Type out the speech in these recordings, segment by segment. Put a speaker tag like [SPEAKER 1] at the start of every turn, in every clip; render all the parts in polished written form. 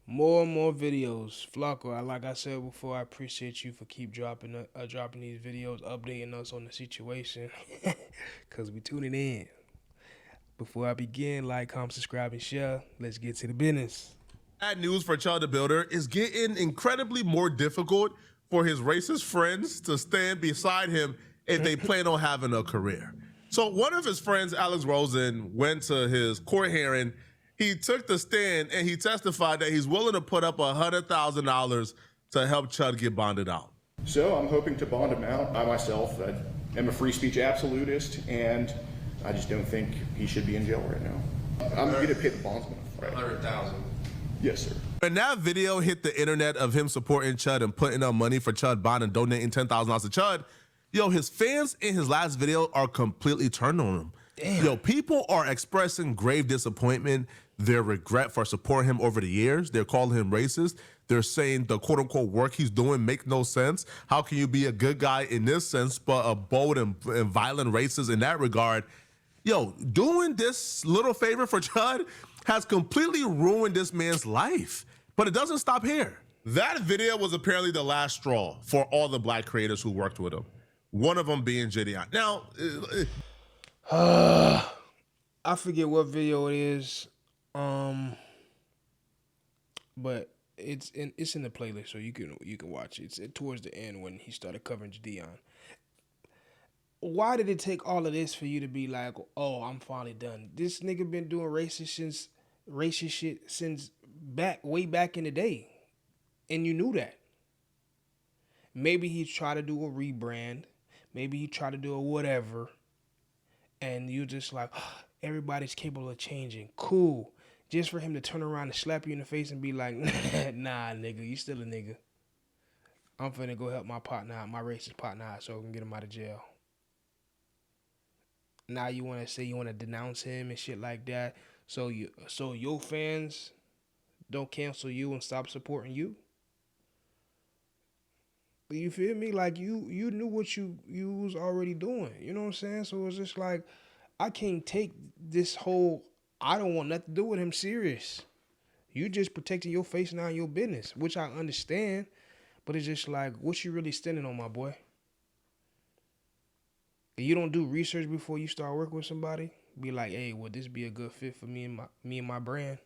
[SPEAKER 1] More and more videos. Flocko, like I said before, I appreciate you for keep dropping these videos, updating us on the situation. Because we tuning in. Before I begin, like, comment, subscribe, and share. Let's get to the business.
[SPEAKER 2] Bad news for Chud the Builder is getting incredibly more difficult for his racist friends to stand beside him if they plan on having a career. So one of his friends, Alex Rosen, went to his court hearing. He took the stand and he testified that he's willing to put up $100,000 to help Chud get bonded out.
[SPEAKER 3] So I'm hoping to bond him out. I myself am a free speech absolutist, and I just don't think he should be in jail right now. I'm going to pay the bondsman. Right.
[SPEAKER 4] 100,000.
[SPEAKER 3] Yes, sir.
[SPEAKER 2] When that video hit the internet of him supporting Chud and putting up money for Chud bond and donating $10,000 to Chud, yo, his fans in his last video are completely turned on him. Damn. Yo, people are expressing grave disappointment, their regret for supporting him over the years. They're calling him racist. They're saying the quote-unquote work he's doing makes no sense. How can you be a good guy in this sense, but a bold and violent racist in that regard? Yo, doing this little favor for Chud has completely ruined this man's life. But it doesn't stop here. That video was apparently the last straw for all the black creators who worked with him. One of them being JiDion. Now,
[SPEAKER 1] I forget what video it is, but it's in the playlist, so you can watch it. It's towards the end when he started covering JiDion. Why did it take all of this for you to be like, oh, I'm finally done? This nigga been doing racist shit since way back in the day, and you knew that. Maybe he tried to do a rebrand. Maybe he tried to do a whatever, and you just like, oh, everybody's capable of changing. Cool. Just for him to turn around and slap you in the face and be like, nah, nigga, you still a nigga. I'm finna go help my partner out, my racist partner out, so I can get him out of jail. Now you want to say you want to denounce him and shit like that, so your fans don't cancel you and stop supporting you? You feel me? Like you knew what you was already doing. You know what I'm saying? So it's just like, I can't take this whole I don't want nothing to do with him serious. You just protecting your face now and your business, which I understand, but it's just like, what you really standing on, my boy? You don't do research before you start working with somebody. Be like, hey, would this be a good fit for me and my brand?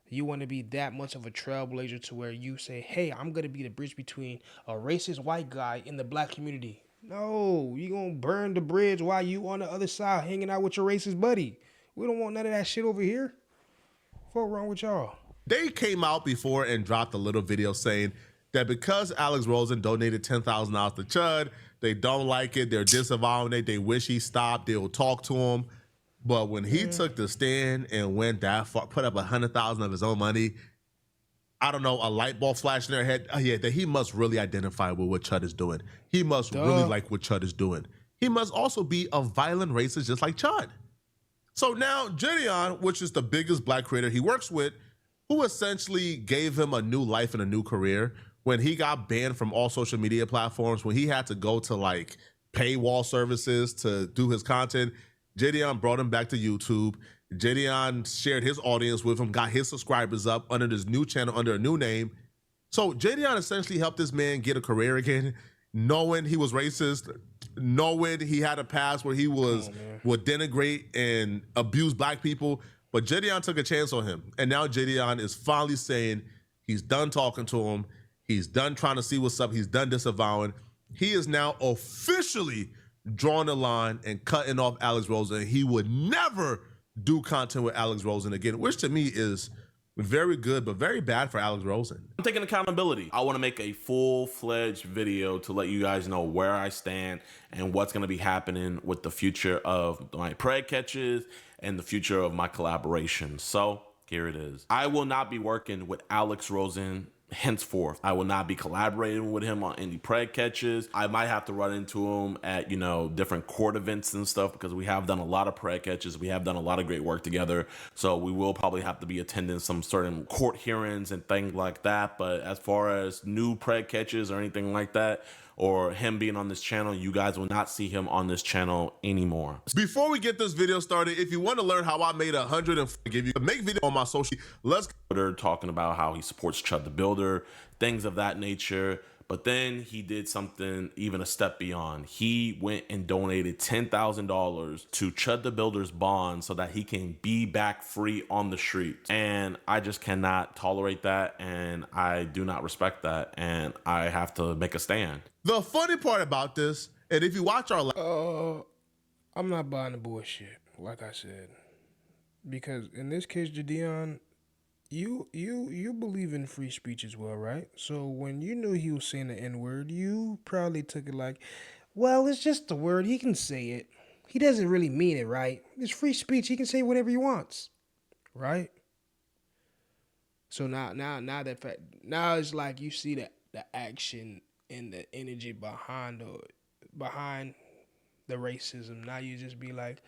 [SPEAKER 1] You want to be that much of a trailblazer to where you say, hey, I'm going to be the bridge between a racist white guy and the black community. No, you going to burn the bridge while you on the other side hanging out with your racist buddy. We don't want none of that shit over here. What's wrong with y'all?
[SPEAKER 2] They came out before and dropped a little video saying that because Alex Rosen donated $10,000 to Chud, they don't like it, they're disavowing it, they wish he stopped, they'll talk to him. But when he took the stand and went that far, put up $100,000 of his own money, I don't know, a light bulb flashed in their head. Oh, yeah, that he must really identify with what Chud is doing. He must really like what Chud is doing. He must also be a violent racist just like Chud. So now JiDion, which is the biggest black creator he works with, who essentially gave him a new life and a new career when he got banned from all social media platforms, when he had to go to like paywall services to do his content, JiDion brought him back to YouTube. JiDion shared his audience with him, got his subscribers up under this new channel, under a new name. So JiDion essentially helped this man get a career again, knowing he was racist, knowing he had a past where he would denigrate and abuse black people. But JiDion took a chance on him. And now JiDion is finally saying he's done talking to him. He's done trying to see what's up. He's done disavowing. He is now officially drawing the line and cutting off Alex Rosen. He would never do content with Alex Rosen again, which to me is very good, but very bad for Alex Rosen.
[SPEAKER 4] I'm taking accountability. I want to make a full-fledged video to let you guys know where I stand and what's going to be happening with the future of my preg catches and the future of my collaboration. So here it is. I will not be working with Alex Rosen henceforth. I will not be collaborating with him on any preg catches. I might have to run into him at, you know, different court events and stuff, because we have done a lot of preg catches. We have done a lot of great work together. So we will probably have to be attending some certain court hearings and things like that. But as far as new preg catches or anything like that, or him being on this channel, you guys will not see him on this channel anymore.
[SPEAKER 2] Before we get this video started, if you want to learn how I made 100 and give you make video on my social, let's
[SPEAKER 4] talking about how he supports Chud the Builder, things of that nature. But then he did something even a step beyond. He went and donated $10,000 to Chud the Builder's bond so that he can be back free on the streets. And I just cannot tolerate that, and I do not respect that, and I have to make a stand.
[SPEAKER 2] The funny part about this, and if you watch our
[SPEAKER 1] I'm not buying the bullshit, like I said, because in this case, JiDion, you believe in free speech as well, right? So when you knew he was saying the N-word, you probably took it like, well, it's just the word. He can say it. He doesn't really mean it, right? It's free speech. He can say whatever he wants, right? So now it's like you see the action and the energy behind the racism. Now you just be like,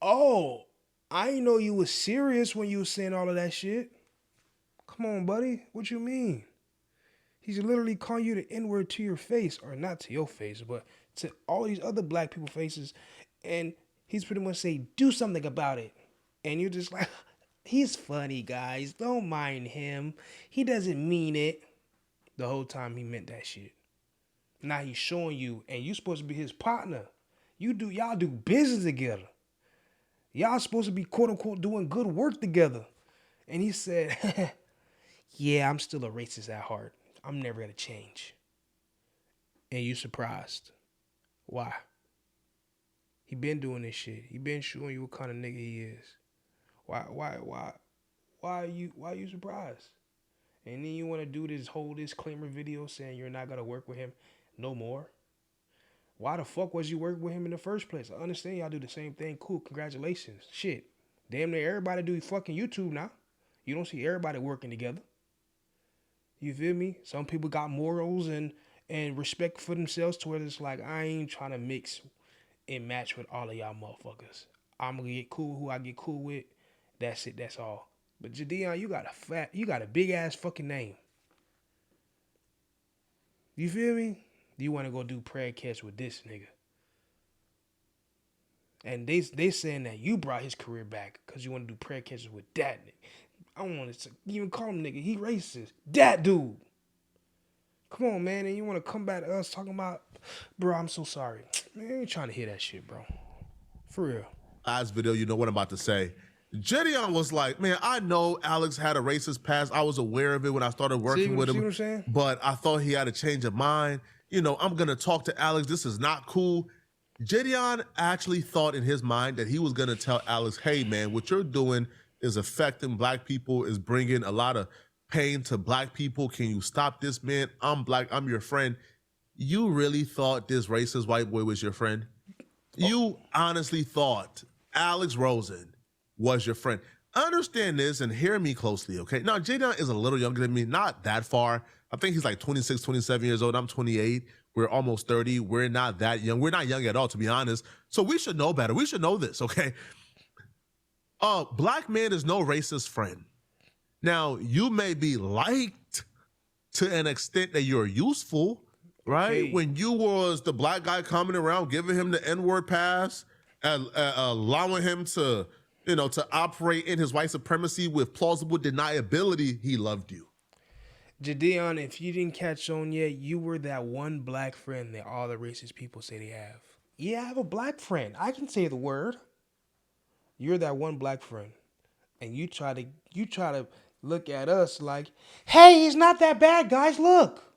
[SPEAKER 1] oh, I didn't know you was serious when you was saying all of that shit. Come on, buddy. What you mean? He's literally calling you the N-word to your face, or not to your face, but to all these other black people faces. And he's pretty much saying, do something about it. And you're just like, he's funny, guys. Don't mind him. He doesn't mean it. The whole time he meant that shit. Now he's showing you, and you supposed to be his partner. Y'all do business together. Y'all supposed to be quote unquote doing good work together. And he said, yeah, I'm still a racist at heart. I'm never gonna change. And you surprised. Why? He been doing this shit. He been showing you what kind of nigga he is. Why are you surprised? And then you want to do this whole disclaimer video saying you're not gonna work with him no more? Why the fuck was you working with him in the first place? I understand y'all do the same thing. Cool, congratulations. Shit. Damn near everybody do fucking YouTube now. You don't see everybody working together. You feel me? Some people got morals and respect for themselves to where it's like, I ain't trying to mix and match with all of y'all motherfuckers. I'm gonna get cool who I get cool with. That's it, that's all. But JiDion, you got a big ass fucking name. You feel me? You want to go do prayer catch with this nigga. And they saying that you brought his career back because you want to do prayer catches with that nigga. I don't want to even call him nigga. He racist. That dude. Come on, man. And you want to come back to us talking about, bro, I'm so sorry. Man, I ain't trying to hear that shit, bro. For real.
[SPEAKER 2] last video, you know what I'm about to say. JiDion was like, man, I know Alex had a racist past. I was aware of it when I started working with him. But I thought he had a change of mind. You know, I'm going to talk to Alex. This is not cool. JiDion actually thought in his mind that he was going to tell Alex, hey, man, what you're doing is affecting black people, is bringing a lot of pain to black people. Can you stop this, man? I'm black. I'm your friend. You really thought this racist white boy was your friend? You honestly thought Alex Rosen was your friend? Understand this and hear me closely, okay? Now, JiDion is a little younger than me, not that far. I think he's like 26, 27 years old. I'm 28. We're almost 30. We're not that young. We're not young at all, to be honest. So we should know better. We should know this, okay? Black man is no racist friend. Now, you may be liked to an extent that you're useful, right? Okay. When you was the black guy coming around, giving him the N-word pass, allowing him to, you know, to operate in his white supremacy with plausible deniability, he loved you.
[SPEAKER 1] JiDion, if you didn't catch on yet, you were that one black friend that all the racist people say they have. Yeah, I have a black friend. I can say the word. You're that one black friend. And you try to look at us like, hey, he's not that bad, guys. Look.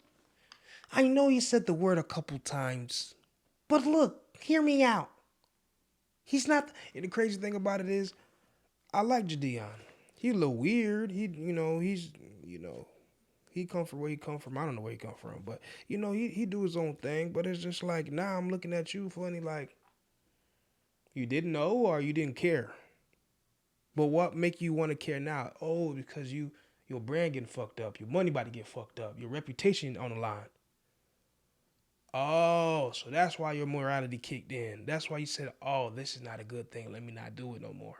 [SPEAKER 1] I know you said the word a couple times, but look, hear me out. He's not, and the crazy thing about it is, I like JiDion. He's a little weird. He come from where he come from. I don't know where he come from, but he do his own thing. But it's just like, now I'm looking at you funny, like you didn't know or you didn't care. But what make you want to care now? Oh, because you Your brand getting fucked up. Your money about to get fucked up. Your reputation on the line. Oh, so that's why your morality kicked in. That's why you said, oh, this is not a good thing. Let me not do it no more.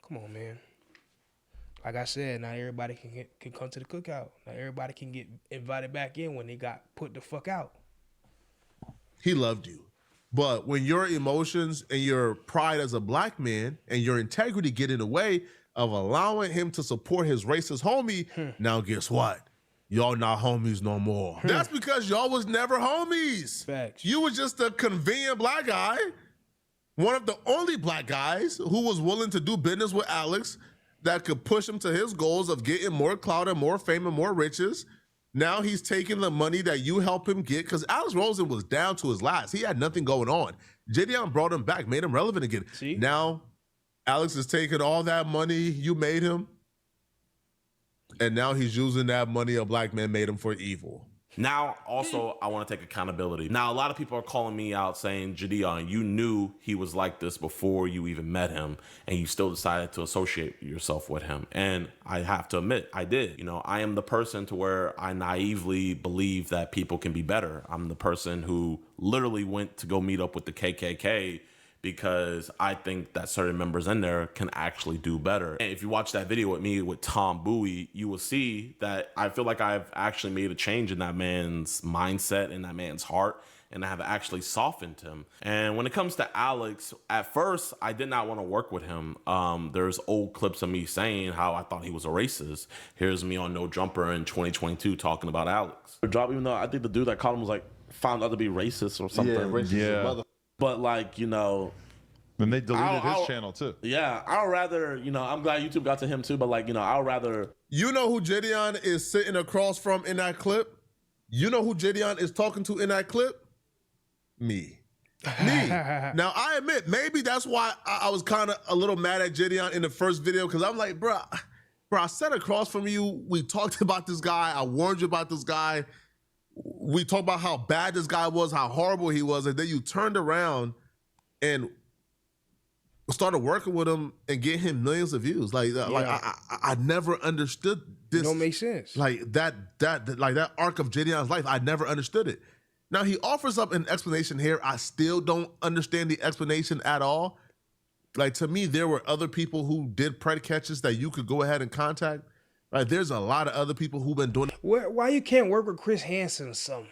[SPEAKER 1] Come on, man. Like I said, not everybody can come to the cookout. Not everybody can get invited back in when they got put the fuck out.
[SPEAKER 2] He loved you. But when your emotions and your pride as a black man and your integrity get in the way of allowing him to support his racist homie, now guess what? Y'all not homies no more. That's because y'all was never homies.
[SPEAKER 1] Facts.
[SPEAKER 2] You was just a convenient black guy, one of the only black guys who was willing to do business with Alex that could push him to his goals of getting more clout and more fame and more riches. Now he's taking the money that you helped him get, because Alex Rosen was down to his last. He had nothing going on. JiDion brought him back, made him relevant again.
[SPEAKER 1] See?
[SPEAKER 2] Now Alex is taking all that money you made him, and now he's using that money a black man made him for evil.
[SPEAKER 4] Now, also, I want to take accountability. Now, a lot of people are calling me out saying, JiDion, you knew he was like this before you even met him, and you still decided to associate yourself with him. And I have to admit, I did. You know, I am the person to where I naively believe that people can be better. I'm the person who literally went to go meet up with the KKK because I think that certain members in there can actually do better. And if you watch that video with me with Tom Bowie, you will see that I feel like I've actually made a change in that man's mindset and that man's heart, and I have actually softened him. And when it comes to Alex, at first, I did not want to work with him. There's old clips of me saying how I thought he was a racist. Here's me on No Jumper in 2022 talking about Alex.
[SPEAKER 5] Even though I think the dude that called him was like found out to be racist or something.
[SPEAKER 2] Yeah, racist as a mother.
[SPEAKER 5] But like, you know,
[SPEAKER 6] and they deleted his channel too.
[SPEAKER 5] Yeah, I'd rather, you know, I'm glad YouTube got to him too, but like, you know, I'd rather.
[SPEAKER 2] You know who JiDion is sitting across from in that clip? You know who JiDion is talking to in that clip? Me. Now, I admit, maybe that's why I was kind of a little mad at JiDion in the first video, because I'm like, bro, I sat across from you. We talked about this guy. I warned you about this guy. We talked about how bad this guy was, how horrible he was, and then you turned around and started working with him and get him millions of views. Like I never understood this.
[SPEAKER 1] It don't make sense.
[SPEAKER 2] Like that arc of JiDion's life, I never understood it. Now he offers up an explanation here. I still don't understand the explanation at all. Like, to me, there were other people who did pred catches that you could go ahead and contact. Like, there's a lot of other people who've been doing it.
[SPEAKER 1] Why you can't work with Chris Hansen or something?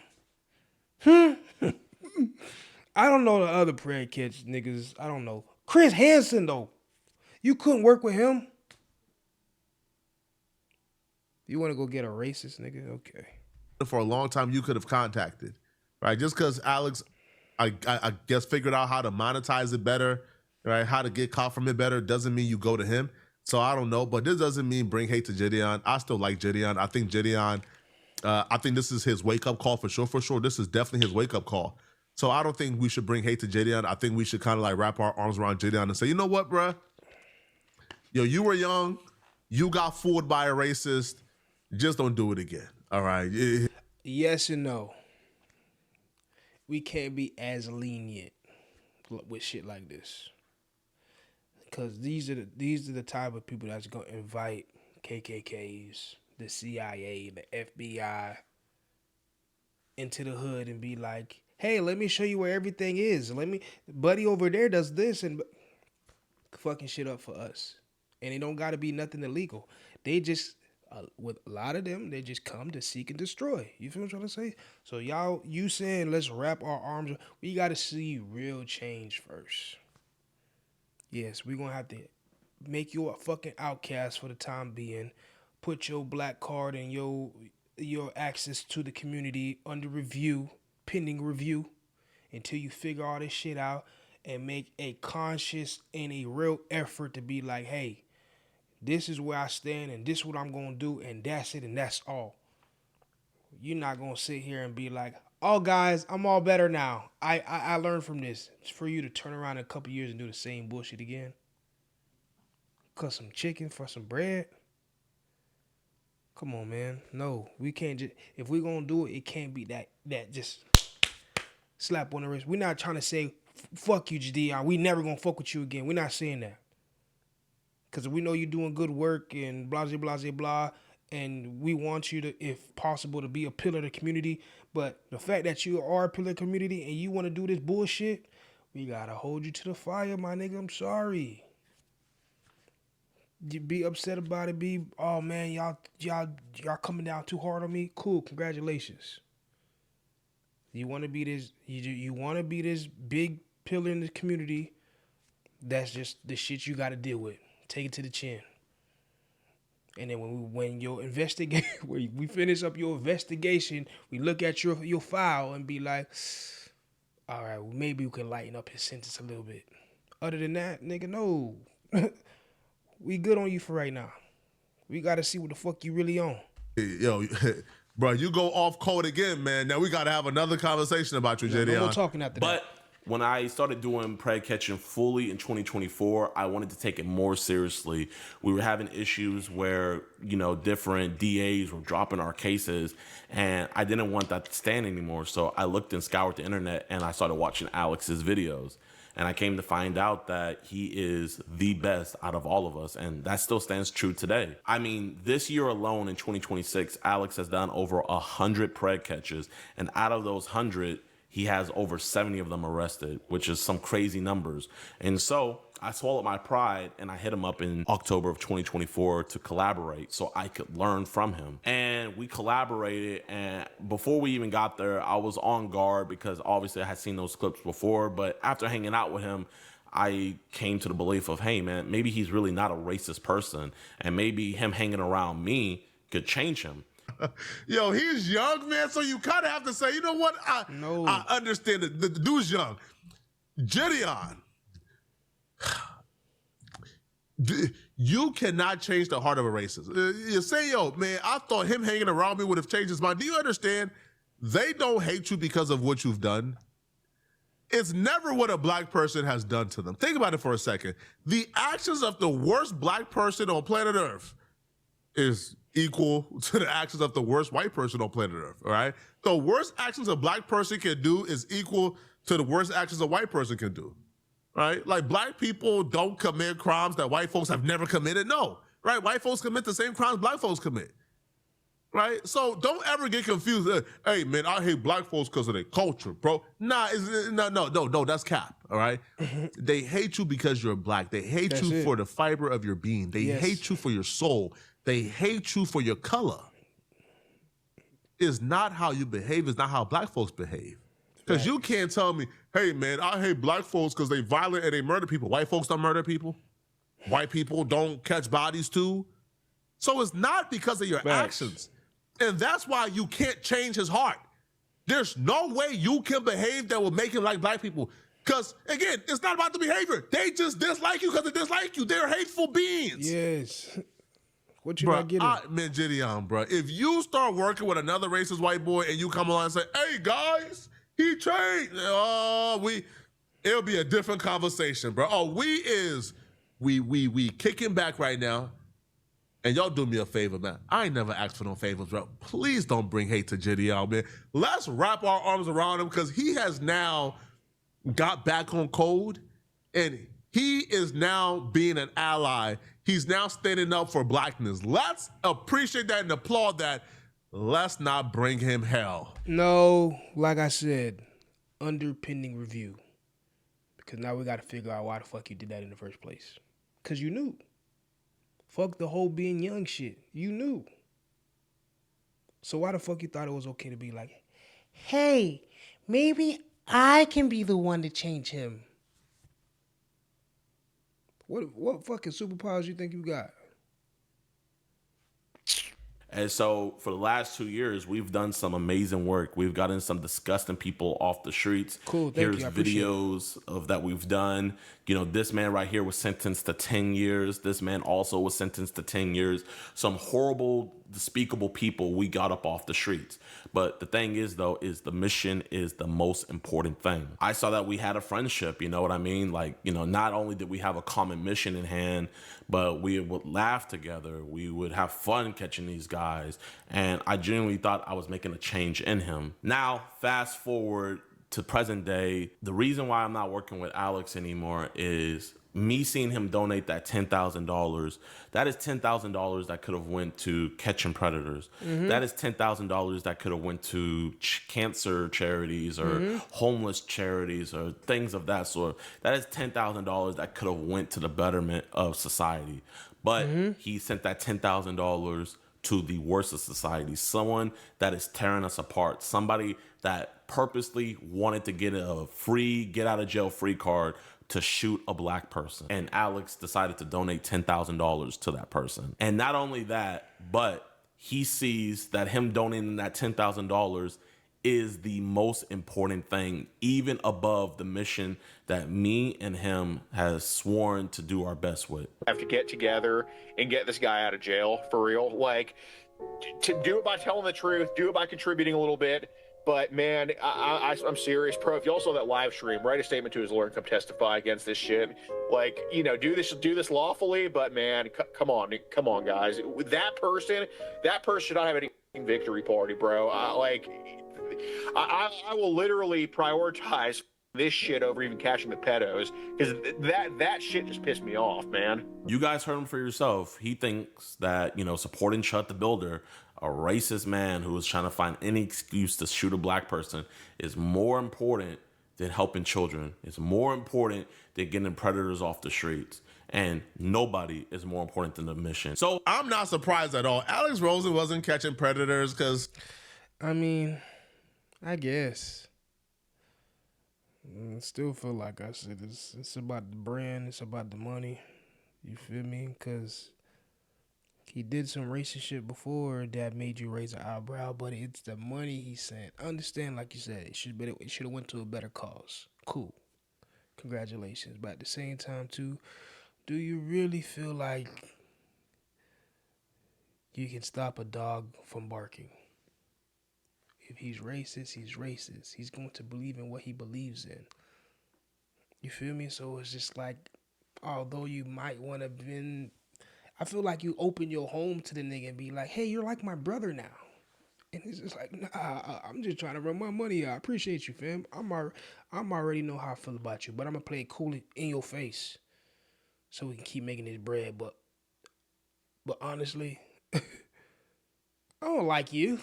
[SPEAKER 1] I don't know the other pred catch niggas. I don't know. Chris Hansen, though. You couldn't work with him? You want to go get a racist nigga? Okay.
[SPEAKER 2] For a long time, you could have contacted, right? Just because Alex, I guess, figured out how to monetize it better, right? How to get caught from it better doesn't mean you go to him. So I don't know, but this doesn't mean bring hate to JiDion. I still like JiDion. I think JiDion, I think this is his wake-up call for sure. For sure, this is definitely his wake-up call. So I don't think we should bring hate to JiDion. I think we should kind of like wrap our arms around JiDion and say, you know what, bruh? Yo, you were young. You got fooled by a racist. Just don't do it again. All right.
[SPEAKER 1] Yes and no. We can't be as lenient with shit like this, because these are the type of people that's gonna invite KKKs, the CIA, the FBI into the hood and be like, "Hey, let me show you where everything is. Buddy over there does this," and fucking shit up for us. And it don't gotta be nothing illegal. They just with a lot of them, they just come to seek and destroy. You feel what I'm trying to say? So you saying let's wrap our arms. We got to see real change first. Yes, we're going to have to make you a fucking outcast for the time being. Put your black card and your access to the community under review, pending review, until you figure all this shit out and make a conscious and a real effort to be like, hey, this is where I stand, and this is what I'm going to do, and that's it, and that's all. You're not going to sit here and be like, oh, guys, I'm all better now. I learned from this. It's for you to turn around in a couple years and do the same bullshit again. Cut some chicken for some bread. Come on, man. No, we can't just, if we're going to do it, it can't be that just slap on the wrist. We're not trying to say, fuck you, JiDion. We never going to fuck with you again. We're not saying that. because we know you're doing good work and blah, blah, blah, blah, and we want you to, if possible, to be a pillar of the community. But the fact that you are a pillar of the community and you want to do this bullshit, we gotta hold you to the fire, my nigga. I'm sorry. You be upset about it. Be, oh man, y'all coming down too hard on me. Cool, congratulations. You want to be this. You want to be this big pillar in the community. That's just the shit you got to deal with. Take it to the chin. And then when your investigate, when we finish up your investigation, we look at your file and be like, all right, well, maybe we can lighten up his sentence a little bit. Other than that, nigga, no. We good on you for right now. We got to see what the fuck you really on.
[SPEAKER 2] Yo, bro, you go off code again, man. Now we got to have another conversation about you, JiDion.
[SPEAKER 1] No more talking after that.
[SPEAKER 4] But when I started doing preg catching fully in 2024, I wanted to take it more seriously. We were having issues where, different DAs were dropping our cases, and I didn't want that to stand anymore. So I looked and scoured the internet, and I started watching Alex's videos. And I came to find out that he is the best out of all of us. And that still stands true today. I mean, this year alone in 2026, Alex has done over 100 preg catches. And out of those 100, he has over 70 of them arrested, which is some crazy numbers. And so I swallowed my pride and I hit him up in October of 2024 to collaborate so I could learn from him. And we collaborated, and before we even got there, I was on guard because obviously I had seen those clips before, but after hanging out with him, I came to the belief of, hey man, maybe he's really not a racist person, and maybe him hanging around me could change him.
[SPEAKER 2] Yo, he's young, man, so you kind of have to say, you know what? I understand it. The dude's young. JiDion, you cannot change the heart of a racist. You say, yo, man, I thought him hanging around me would have changed his mind. Do you understand? They don't hate you because of what you've done. It's never what a black person has done to them. Think about it for a second. The actions of the worst black person on planet Earth is equal to the actions of the worst white person on planet Earth, all right? The worst actions a black person can do is equal to the worst actions a white person can do, right? Like, black people don't commit crimes that white folks have never committed, no, right? White folks commit the same crimes black folks commit, right? So don't ever get confused. Hey, man, I hate black folks because of their culture, bro. No, that's cap, all right? They hate you because you're black. They hate you for the fiber of your being. They hate you for your soul. They hate you for your color. It's not how you behave. It's not how black folks behave. Because you can't tell me, hey, man, I hate black folks because they violent and they murder people. White folks don't murder people. White people don't catch bodies too. So it's not because of your actions. And that's why you can't change his heart. There's no way you can behave that will make him like black people. Because, again, it's not about the behavior. They just dislike you because they dislike you. They're hateful beings.
[SPEAKER 1] Yes. What you not getting?
[SPEAKER 2] Man, JiDion, bro, if you start working with another racist white boy and you come along and say, hey, guys, he changed. It'll be a different conversation, bro. Oh, we kicking back right now. And y'all do me a favor, man. I ain't never asked for no favors, bro. Please don't bring hate to JiDion, man. Let's wrap our arms around him because he has now got back on code and he is now being an ally. He's now standing up for blackness. Let's appreciate that and applaud that. Let's not bring him hell.
[SPEAKER 1] No, like I said, underpinning review. Because now we got to figure out why the fuck you did that in the first place. Because you knew. Fuck the whole being young shit. You knew. So why the fuck you thought it was okay to be like, hey, maybe I can be the one to change him? What fucking superpowers you think you got?
[SPEAKER 4] And so for the last 2 years, we've done some amazing work. We've gotten some disgusting people off the streets.
[SPEAKER 1] Cool,
[SPEAKER 4] Here's videos of that we've done. This man right here was sentenced to 10 years. This man also was sentenced to 10 years. Some horrible, despicable people we got up off the streets. But the thing is, though, is the mission is the most important thing. I saw that we had a friendship, you know what I mean? Like, not only did we have a common mission in hand, but we would laugh together. We would have fun catching these guys. And I genuinely thought I was making a change in him. Now, fast forward to present day, the reason why I'm not working with Alex anymore is me seeing him donate that $10,000, that is $10,000 that could have went to catching predators. That is $10,000 that could have went to cancer charities or homeless charities or things of that sort. That is $10,000 that could have went to the betterment of society. But he sent that $10,000 to the worst of society, someone that is tearing us apart, somebody that purposely wanted to get a free get out of jail free card to shoot a black person. And Alex decided to donate $10,000 to that person. And not only that, but he sees that him donating that $10,000 is the most important thing, even above the mission that me and him has sworn to do our best with.
[SPEAKER 7] Have to get together and get this guy out of jail for real. Like, to do it by telling the truth, do it by contributing a little bit. But man, I'm serious, bro. If y'all saw that live stream, write a statement to his lawyer and come testify against this shit. Like, you know, do this lawfully. But man, come on, guys. That person should not have any victory party, bro. I will literally prioritize this shit over even catching the pedos, because that shit just pissed me off, man.
[SPEAKER 4] You guys heard him for yourself. He thinks that, you know, supporting Chud the Builder, a racist man who is trying to find any excuse to shoot a black person, is more important than helping children. It's more important than getting predators off the streets. And nobody is more important than the mission. So
[SPEAKER 2] I'm not surprised at all. Alex Rosen wasn't catching predators because,
[SPEAKER 1] I mean, I guess. I still feel like I said, it's about the brand, it's about the money. You feel me? Because he did some racist shit before that made you raise an eyebrow, but it's the money he sent. I understand, like you said, it should have went to a better cause. Cool. Congratulations. But at the same time, too, do you really feel like you can stop a dog from barking? If he's racist, he's racist. He's going to believe in what he believes in. You feel me? So it's just like, although you might want to I feel like you open your home to the nigga and be like, hey, you're like my brother now. And it's just like, nah, I'm just trying to run my money. I appreciate you, fam. I'm already know how I feel about you, but I'm going to play it cool in your face so we can keep making this bread. But honestly, I don't like you.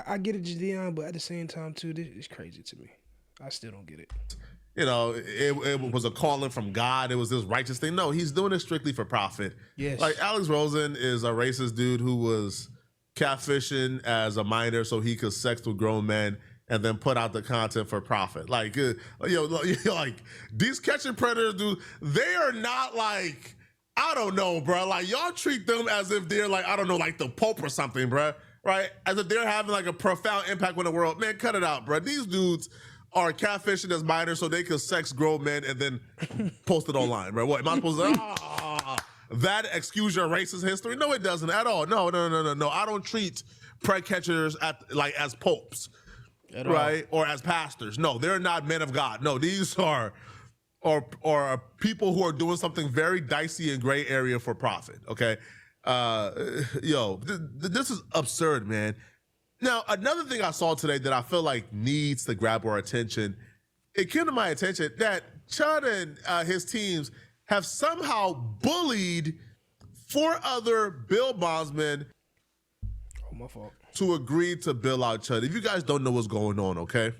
[SPEAKER 1] I get it, JiDion, but at the same time, too, this is crazy to me. I still don't get it.
[SPEAKER 2] you know, it was a calling from God. It was this righteous thing. No, he's doing it strictly for profit.
[SPEAKER 1] Yes.
[SPEAKER 2] Like Alex Rosen is a racist dude who was catfishing as a minor so he could sex with grown men and then put out the content for profit. Like, like these catching predators, dude, they are not like, I don't know, bro. Like y'all treat them as if they're like, I don't know, like the Pope or something, bro. Right? As if they're having like a profound impact on the world. Man, cut it out, bro. These dudes are catfishing as minors so they could sex grown men and then post it online, bro. What, am I supposed to that excuse your racist history? No, it doesn't at all. No. I don't treat preg catchers as popes, right? Or as pastors. No, they're not men of God. No, these are people who are doing something very dicey and gray area for profit. Okay, this is absurd, man. Now, another thing I saw today that I feel like needs to grab our attention, it came to my attention that Chud and his teams have somehow bullied 4 other bill bondsmen to agree to bill out Chud. If you guys don't know what's going on, okay?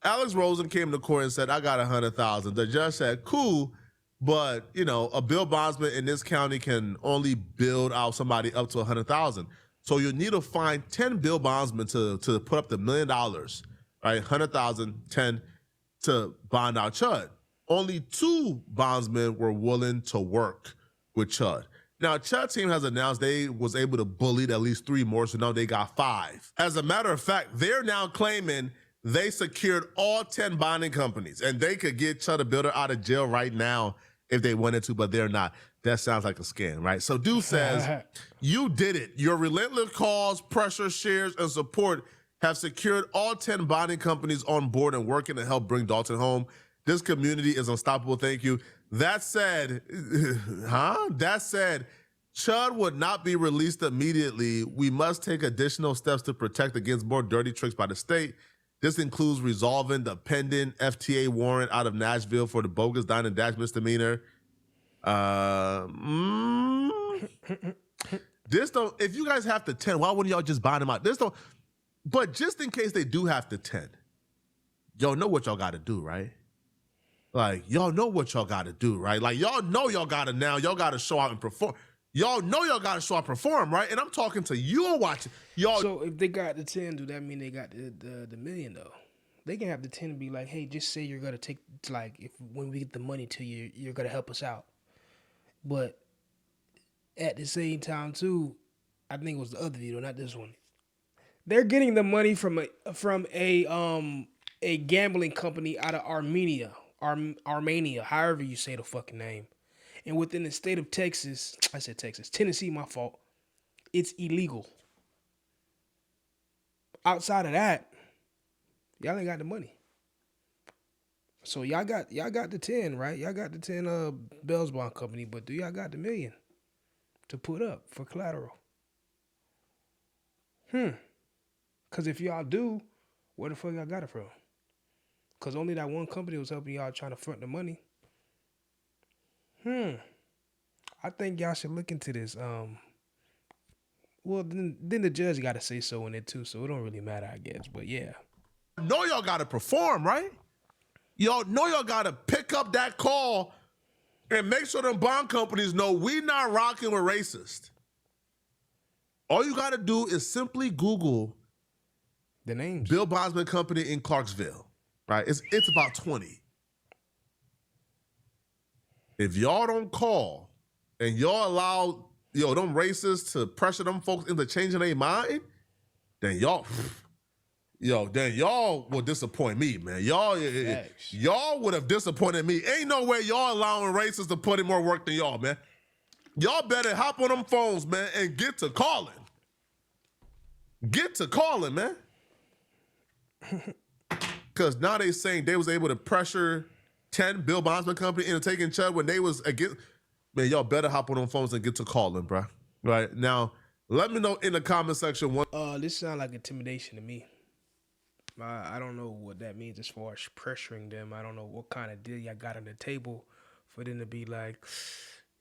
[SPEAKER 2] Alex Rosen came to court and said, I got 100,000. The judge said, cool, but, a bill bondsman in this county can only build out somebody up to 100,000. So you need to find 10 bill bondsmen to put up the $1 million, right? 100,000, 10 to bond out Chud. Only 2 bondsmen were willing to work with Chud. Now, Chud's team has announced they was able to bully at least 3 more, so now they got 5. As a matter of fact, they're now claiming they secured all 10 bonding companies, and they could get Chud the Builder out of jail right now if they wanted to, but they're not. That sounds like a scam, right? So dude says, you did it. Your relentless calls, pressure, shares, and support have secured all 10 bonding companies on board and working to help bring Dalton home. This community is unstoppable. Thank you. That said, Chud would not be released immediately. We must take additional steps to protect against more dirty tricks by the state. This includes resolving the pending FTA warrant out of Nashville for the bogus dine and dash misdemeanor. This don't. If you guys have to 10, why wouldn't y'all just buy them out? This don't. But just in case they do have to 10, y'all know what y'all got to do, right? Like, y'all know what y'all got to do, right? Like, y'all know y'all got to now. Y'all got to show out and perform. Y'all know y'all got to show out and perform, right? And I'm talking to you watching. Y'all.
[SPEAKER 1] So if they got the 10, do that mean they got the million, though? They can have the 10 and be like, hey, just say you're going to take, like, if when we get the money to you, you're going to help us out. But at the same time, too, I think it was the other video, not this one. They're getting the money from a gambling company out of Armenia, however you say the fucking name. And within the state of Texas, I said Texas, Tennessee, my fault, it's illegal. Outside of that, y'all ain't got the money. So y'all got the 10, right? Y'all got the 10 Bells Bond Company, but do y'all got the million to put up for collateral? Because if y'all do, where the fuck y'all got it from? Because only that one company was helping y'all trying to front the money. I think y'all should look into this. Well, then the judge got to say so in it too, so it don't really matter, I guess. But yeah.
[SPEAKER 2] Know y'all got to perform, right? Y'all know y'all got to pick up that call and make sure them bond companies know we not rocking with racist. All you got to do is simply Google
[SPEAKER 1] The names.
[SPEAKER 2] Bill Bondsman Company in Clarksville, right? It's about 20. If y'all don't call and y'all allow them racists to pressure them folks into changing their mind, then y'all will disappoint me, man. Y'all would have disappointed me. Ain't no way y'all allowing racists to put in more work than y'all, man. Y'all better hop on them phones, man, and get to calling. Get to calling, man. Because now they saying they was able to pressure 10 Bill Bondsman Company into taking Chud when they was against. Man, y'all better hop on them phones and get to calling, bro. Right now, let me know in the comment section.
[SPEAKER 1] This sounds like intimidation to me. I don't know what that means as far as pressuring them. I don't know what kind of deal y'all got on the table for them to be like,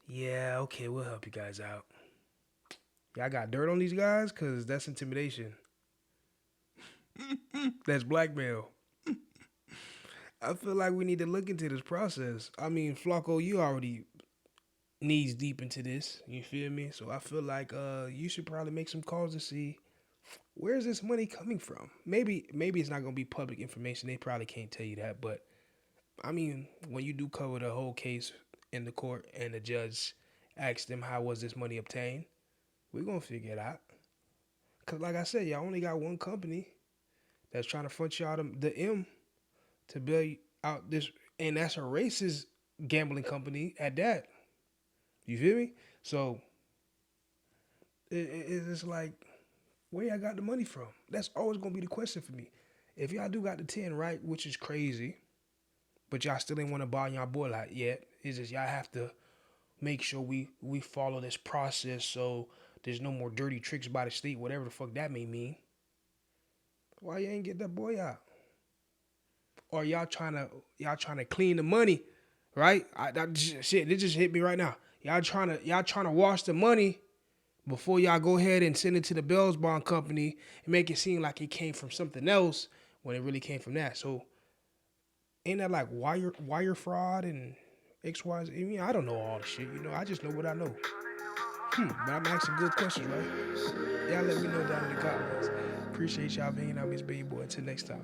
[SPEAKER 1] yeah, okay, we'll help you guys out. Y'all got dirt on these guys? Because that's intimidation. That's blackmail. I feel like we need to look into this process. I mean, Flacco, you already knees deep into this. You feel me? So I feel like you should probably make some calls to see where's this money coming from. Maybe it's not gonna be public information. They probably can't tell you that. But I mean, when you do cover the whole case in the court and the judge asks them how was this money obtained, we're gonna figure it out. Cause like I said, y'all only got one company that's trying to front y'all the M to build out this, and that's a racist gambling company at that. You feel me? So it's like, where y'all got the money from? That's always gonna be the question for me. If y'all do got the 10 right, which is crazy, but y'all still ain't want to buy y'all boy out yet, it's just y'all have to make sure we follow this process so there's no more dirty tricks by the state, whatever the fuck that may mean. Why you ain't get that boy out? Or y'all trying to clean the money, right? It just hit me right now. Y'all trying to wash the money before y'all go ahead and send it to the Bells Bond Company and make it seem like it came from something else when it really came from that. So ain't that like wire fraud and XYZ? I mean, I don't know all the shit, I just know what I know. But I'm asking good questions, right? Y'all let me know down in the comments. Appreciate y'all being out, Miss Baby Boy. Until next time.